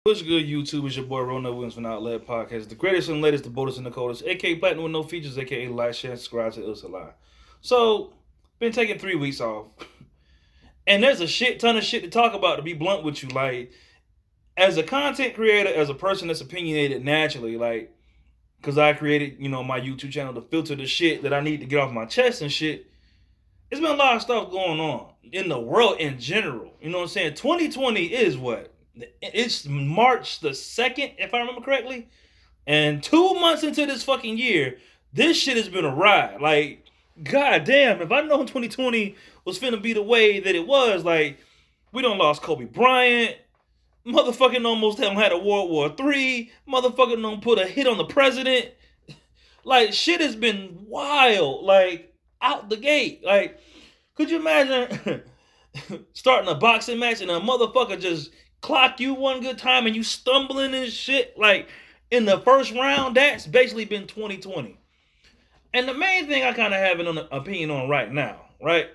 What's good, YouTube? It's your boy Ronald Williams from Outlet Podcast, the greatest and latest, the boldest and the coldest, aka Platinum with no features, aka like, share, and subscribe to Ilsa Live. So, been taking 3 weeks off, and there's a shit ton of shit to talk about. To be blunt with you, like as a content creator, as a person that's opinionated naturally, like because I created, my YouTube channel to filter the shit that I need to get off my chest and shit. It's been a lot of stuff going on in the world in general. You know what I'm saying? 2020 is what? It's March the 2nd, if I remember correctly. And 2 months into this fucking year, this shit has been a ride. Like, god damn, if I known 2020 was finna be the way that it was, like, we done lost Kobe Bryant. Motherfucking almost had a World War III. Motherfucking done put a hit on the president. Like, shit has been wild. Like, out the gate. Like, could you imagine starting a boxing match and a motherfucker just clock you one good time and you stumbling and shit like in the first round? That's basically been 2020. And the main thing I kind of have an opinion on right now, right,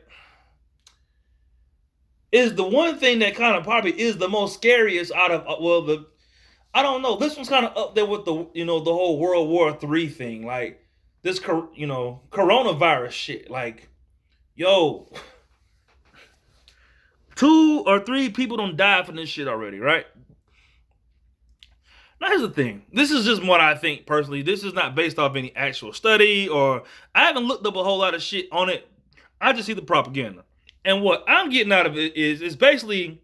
is the one thing that kind of probably is the most scariest out of I don't know, this one's kind of up there with the whole World War III thing, like this coronavirus shit. Like, yo, 2 or 3 people don't die from this shit already, right? Now here's the thing. This is just what I think personally. This is not based off any actual study, or I haven't looked up a whole lot of shit on it. I just see the propaganda. And what I'm getting out of it is basically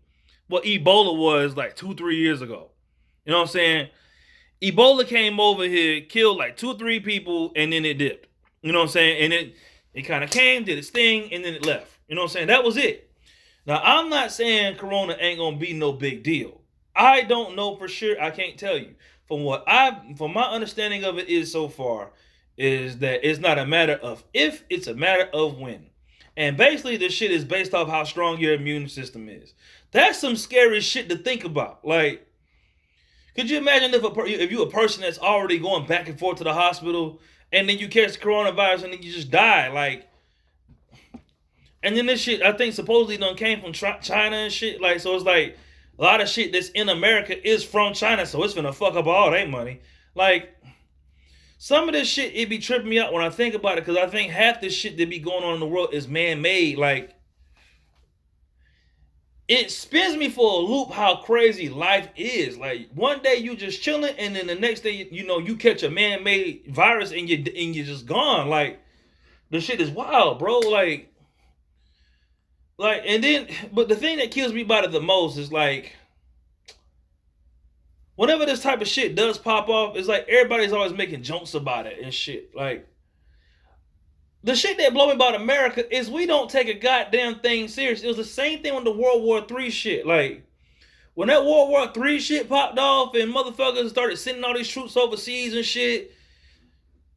what Ebola was like 2-3 years ago. You know what I'm saying? Ebola came over here, killed like 2 or 3 people, and then it dipped. You know what I'm saying? And it kind of came, did its thing, and then it left. You know what I'm saying? That was it. Now, I'm not saying Corona ain't gonna be no big deal. I don't know for sure. I can't tell you. From my understanding of it is so far, is that it's not a matter of if, it's a matter of when. And basically, this shit is based off how strong your immune system is. That's some scary shit to think about. Like, could you imagine if you a person that's already going back and forth to the hospital, and then you catch the coronavirus and then you just die? Like, and then this shit, I think supposedly done came from China and shit. Like, so it's like a lot of shit that's in America is from China, so it's gonna fuck up all their money. Like, some of this shit, it be tripping me out when I think about it, because I think half this shit that be going on in the world is man-made. Like, it spins me for a loop how crazy life is. Like, one day you just chilling, and then the next day, you catch a man-made virus and you're just gone. Like, the shit is wild, bro. Like, and then, but the thing that kills me about it the most is like, whenever this type of shit does pop off, it's like everybody's always making jokes about it and shit. Like, the shit that blow me about America is we don't take a goddamn thing serious. It was the same thing with the World War III shit. Like, when that World War III shit popped off and motherfuckers started sending all these troops overseas and shit,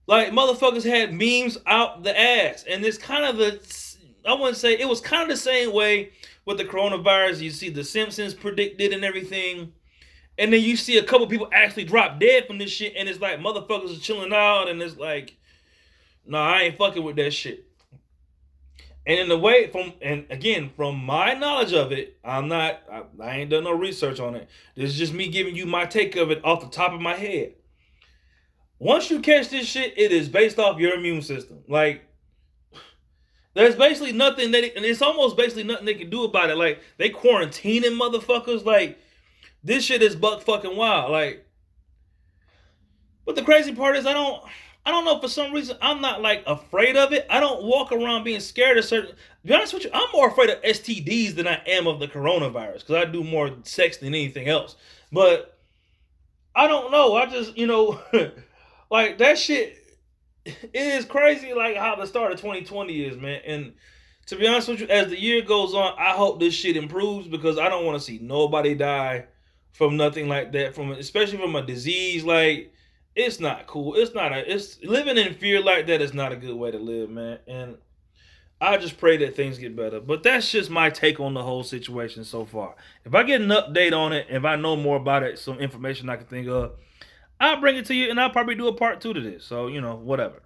like, motherfuckers had memes out the ass. And it's kind of I wouldn't say, it was kind of the same way with the coronavirus. You see the Simpsons predicted and everything. And then you see a couple people actually drop dead from this shit. And it's like motherfuckers are chilling out. And it's like, no, I ain't fucking with that shit. And in the way, from my knowledge of it, I ain't done no research on it. This is just me giving you my take of it off the top of my head. Once you catch this shit, it is based off your immune system. Like, there's basically nothing and it's almost basically nothing they can do about it. Like, they quarantining motherfuckers. Like, this shit is buck fucking wild. Like, but the crazy part is I don't know, for some reason I'm not like afraid of it. I don't walk around being scared of certain. To be honest with you, I'm more afraid of STDs than I am of the coronavirus, because I do more sex than anything else. But I don't know. I just like that shit. It is crazy, like how the start of 2020 is, man. And to be honest with you, as the year goes on, I hope this shit improves, because I don't want to see nobody die from nothing like that, especially from a disease. Like, it's not cool. It's living in fear like that is not a good way to live, man. And I just pray that things get better. But that's just my take on the whole situation so far. If I get an update on it, if I know more about it, some information I can think of, I'll bring it to you, and I'll probably do a part 2 to this. So, whatever.